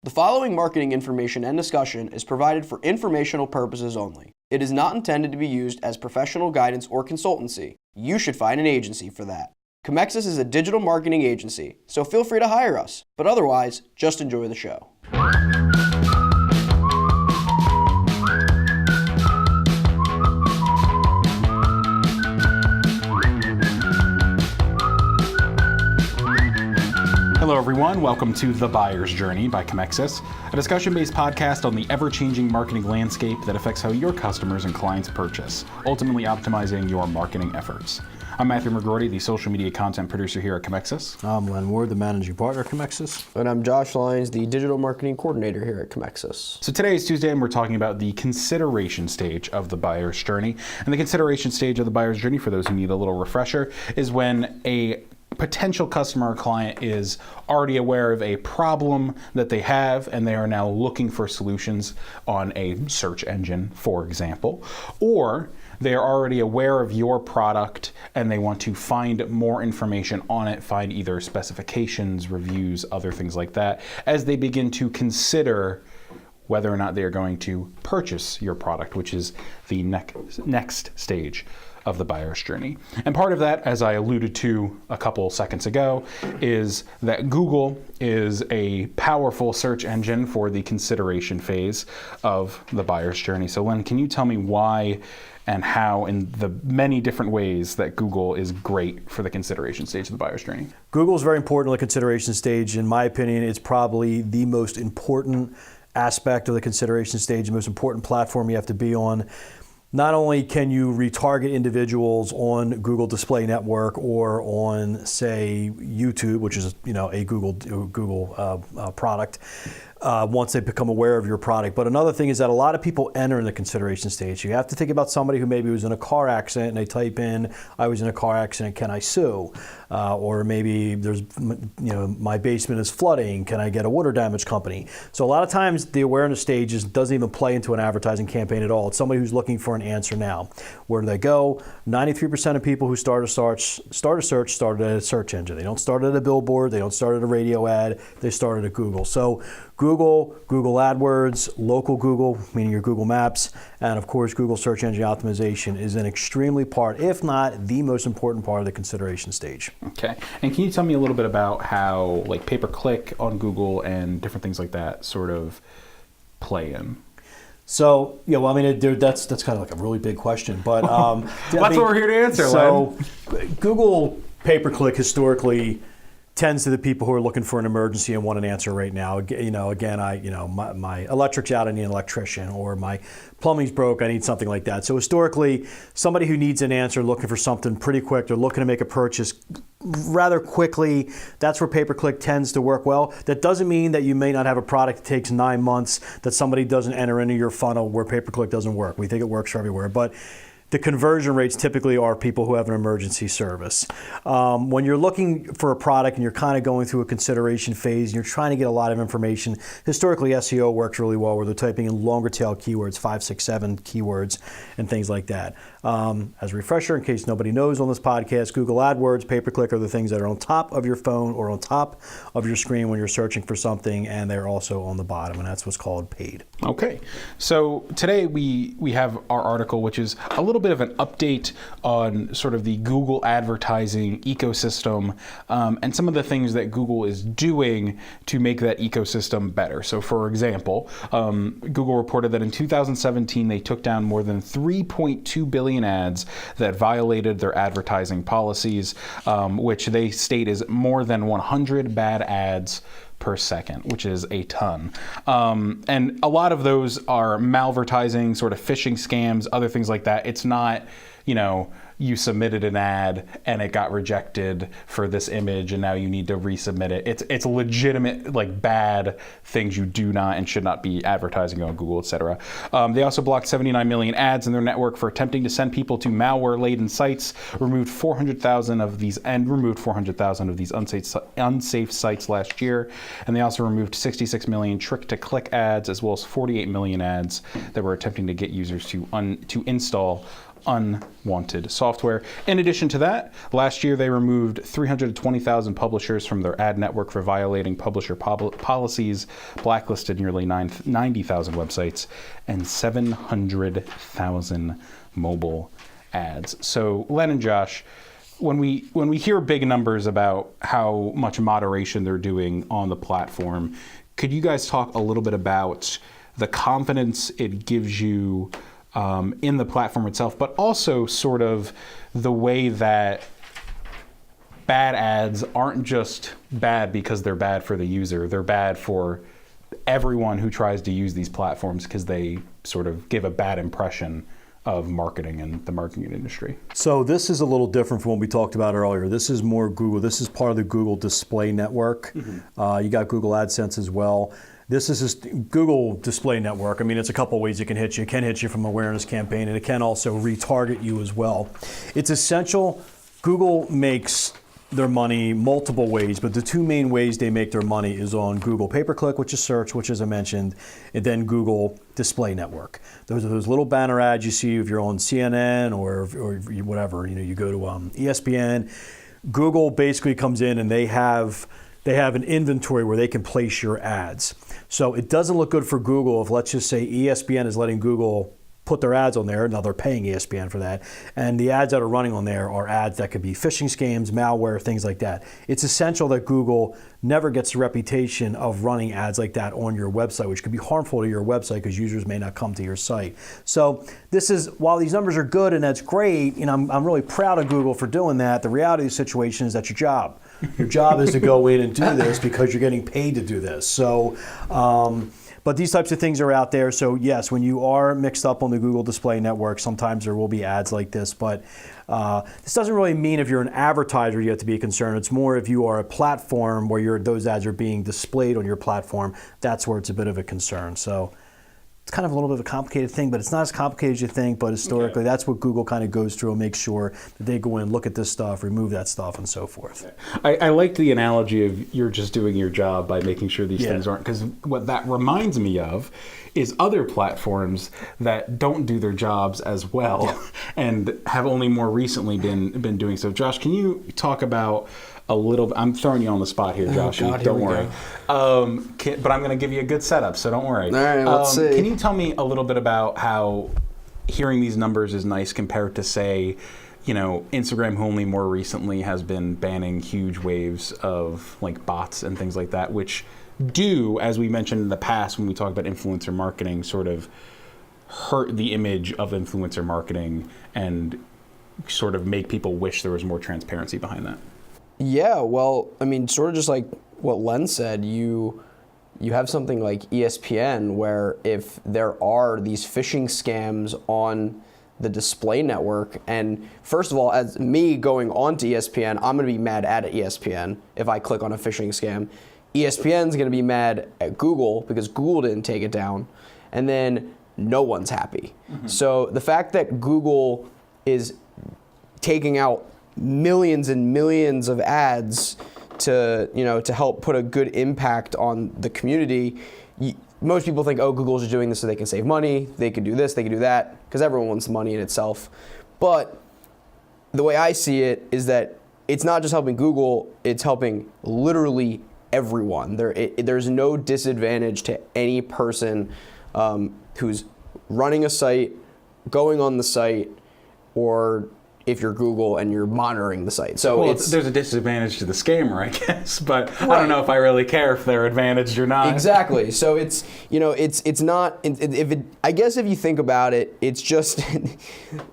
The following marketing information and discussion is provided for informational purposes only. It is not intended to be used as professional guidance or consultancy. You should find an agency for that. Comexis is a digital marketing agency, so feel free to hire us. But otherwise, just enjoy the show. Hello everyone, welcome to The Buyer's Journey by Comexis, a discussion-based podcast on the ever-changing marketing landscape that affects how your customers and clients purchase, ultimately optimizing your marketing efforts. I'm Matthew McGroarty, the social media content producer here at Comexis. I'm Len Ward, the managing partner at Comexis. And I'm Josh Lyons, the digital marketing coordinator here at Comexis. So today is Tuesday and we're talking about the consideration stage of the buyer's journey. And the consideration stage of the buyer's journey, for those who need a little refresher, is when a potential customer or client is already aware of a problem that they have and they are now looking for solutions on a search engine, for example, or they are already aware of your product and they want to find more information on it, find either specifications, reviews, other things like that, as they begin to consider whether or not they are going to purchase your product, which is the next stage of the buyer's journey. And part of that, as I alluded to a couple seconds ago, is that Google is a powerful search engine for the consideration phase of the buyer's journey. So Len, can you tell me why and how in the many different ways that Google is great for the consideration stage of the buyer's journey? Google is very important in the consideration stage. In my opinion, it's probably the most important aspect of the consideration stage, the most important platform you have to be on. Not only can you retarget individuals on Google Display Network or on, say, YouTube, which is a Google product, once they become aware of your product. But another thing is that a lot of people enter in the consideration stage. You have to think about somebody who maybe was in a car accident and they type in, "I was in a car accident, can I sue?" Or maybe there's, my basement is flooding, can I get a water damage company? So a lot of times the awareness stage doesn't even play into an advertising campaign at all. It's somebody who's looking for an answer now. Where do they go? 93% of people who start a search started at a search engine. They don't start at a billboard, they don't start at a radio ad, they started at Google. So Google AdWords, local Google, meaning your Google Maps, and of course Google search engine optimization is an extremely part, if not the most important part of the consideration stage. Okay, and can you tell me a little bit about how like pay-per-click on Google and different things like that sort of play in? So, that's kind of like a really big question, but that's what we're here to answer. So, Google pay-per-click historically tends to the people who are looking for an emergency and want an answer right now. My electric's out, I need an electrician, or my plumbing's broke, I need something like that. So historically, somebody who needs an answer, looking for something pretty quick, they're looking to make a purchase rather quickly, that's where pay-per-click tends to work well. That doesn't mean that you may not have a product that takes 9 months that somebody doesn't enter into your funnel where pay-per-click doesn't work. We think it works for everywhere, but the conversion rates typically are people who have an emergency service. When you're looking for a product and you're kind of going through a consideration phase and you're trying to get a lot of information, historically SEO works really well where they're typing in longer tail keywords, 5, 6, 7 keywords and things like that. As a refresher, in case nobody knows on this podcast, Google AdWords, pay-per-click are the things that are on top of your phone or on top of your screen when you're searching for something, and they're also on the bottom, and that's what's called paid. Okay, so today we have our article, which is a little bit of an update on sort of the Google advertising ecosystem and some of the things that Google is doing to make that ecosystem better. So for example, Google reported that in 2017 they took down more than 3.2 billion ads that violated their advertising policies, which they state is more than 100 bad ads per second, which is a ton. And a lot of those are malvertising, sort of phishing scams, other things like that. It's not, you submitted an ad and it got rejected for this image and now you need to resubmit it. It's legitimate, like bad things you do not and should not be advertising on Google, etc. They also blocked 79 million ads in their network for attempting to send people to malware-laden sites, removed 400,000 of these unsafe sites last year. And they also removed 66 million trick-to-click ads, as well as 48 million ads that were attempting to get users to install unwanted software. software. In addition to that, last year they removed 320,000 publishers from their ad network for violating publisher policies, blacklisted nearly 90,000 websites, and 700,000 mobile ads. So, Len and Josh, when we hear big numbers about how much moderation they're doing on the platform, could you guys talk a little bit about the confidence it gives you in the platform itself, but also sort of the way that bad ads aren't just bad because they're bad for the user, they're bad for everyone who tries to use these platforms because they sort of give a bad impression of marketing and the marketing industry. So this is a little different from what we talked about earlier. This is more Google. This is part of the Google Display Network. Mm-hmm. You got Google AdSense as well. This is just Google Display Network. I mean, it's a couple ways it can hit you. It can hit you from awareness campaign, and it can also retarget you as well. It's essential. Google makes their money multiple ways, but the two main ways they make their money is on Google pay-per-click, which is search, which as I mentioned, and then Google Display Network. Those are those little banner ads you see if you're on CNN or whatever. You go to ESPN. Google basically comes in and they have an inventory where they can place your ads. So it doesn't look good for Google if, let's just say, ESPN is letting Google put their ads on there. Now they're paying ESPN for that. And the ads that are running on there are ads that could be phishing scams, malware, things like that. It's essential that Google never gets the reputation of running ads like that on your website, which could be harmful to your website because users may not come to your site. So this is, while these numbers are good and that's great, I'm really proud of Google for doing that. The reality of the situation is that's your job. Your job is to go in and do this because you're getting paid to do this. So, but these types of things are out there. So yes, when you are mixed up on the Google Display Network, sometimes there will be ads like this. But this doesn't really mean if you're an advertiser you have to be concerned. It's more if you are a platform where those ads are being displayed on your platform, that's where it's a bit of a concern. So it's kind of a little bit of a complicated thing, but it's not as complicated as you think. But historically, that's what Google kind of goes through and makes sure that they go in, look at this stuff, remove that stuff, and so forth. I like the analogy of you're just doing your job by making sure these things aren't, because what that reminds me of is other platforms that don't do their jobs as well and have only more recently been doing so. Josh, can you talk about a little? I'm throwing you on the spot here, Josh. Oh God, don't worry. But I'm going to give you a good setup, so don't worry. All right, let's see. Can you tell me a little bit about how hearing these numbers is nice compared to, say, Instagram, who only more recently has been banning huge waves of like bots and things like that, which do, as we mentioned in the past when we talked about influencer marketing, sort of hurt the image of influencer marketing and sort of make people wish there was more transparency behind that. Yeah, well, I mean, sort of just like what Len said, you have something like ESPN where if there are these phishing scams on the display network, and first of all, as me going on to ESPN, I'm going to be mad at ESPN if I click on a phishing scam. ESPN's going to be mad at Google because Google didn't take it down, and then no one's happy. Mm-hmm. So the fact that Google is taking out millions and millions of ads to help put a good impact on the community, most people think, oh, Google's just doing this so they can save money, they can do this, they can do that, because everyone wants money in itself. But the way I see it is that it's not just helping Google, it's helping literally everyone. There's no disadvantage to any person who's running a site, going on the site, or if you're Google and you're monitoring the site. So there's a disadvantage to the scammer, I guess, but right. I don't know if I really care if they're advantaged or not. Exactly. So it's not, I guess if you think about it, it's just,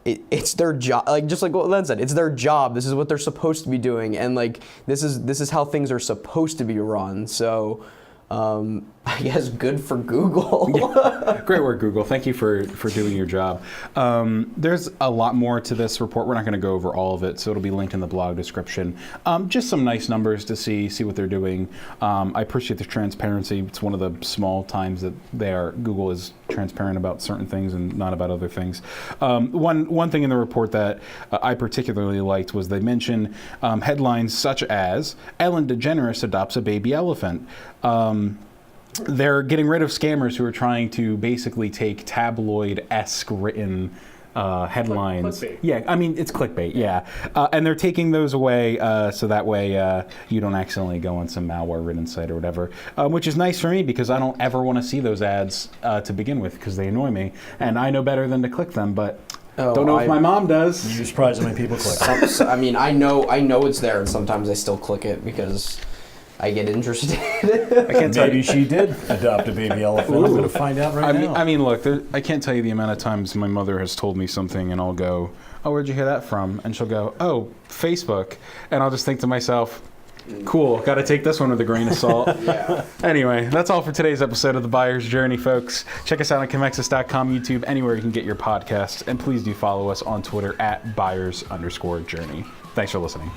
it's their job, like just like what Len said, it's their job. This is what they're supposed to be doing. And like, this is how things are supposed to be run. So I guess good for Google. Yeah. Great work, Google. Thank you for doing your job. There's a lot more to this report. We're not going to go over all of it, so it'll be linked in the blog description. Just some nice numbers to see what they're doing. I appreciate the transparency. It's one of the small times that Google is transparent about certain things and not about other things. One thing in the report that I particularly liked was they mention headlines such as Ellen DeGeneres adopts a baby elephant. They're getting rid of scammers who are trying to basically take tabloid-esque written headlines. Clickbait. Yeah, I mean, it's clickbait, yeah. And they're taking those away so that way you don't accidentally go on some malware-ridden site or whatever, which is nice for me because I don't ever want to see those ads to begin with because they annoy me. And I know better than to click them, but don't know if my mom does. You're surprised how many people click. I mean, I know it's there, and sometimes I still click it because I get interested. I can't tell Maybe you. she did adopt a baby elephant. I'm going to find out right now. I mean, look, I can't tell you the amount of times my mother has told me something, and I'll go, "Oh, where'd you hear that from?" And she'll go, "Oh, Facebook," and I'll just think to myself, "Cool, got to take this one with a grain of salt." Yeah. Anyway, that's all for today's episode of The Buyer's Journey, folks. Check us out on Comexis.com, YouTube, anywhere you can get your podcasts, and please do follow us on Twitter at buyers_journey. Thanks for listening.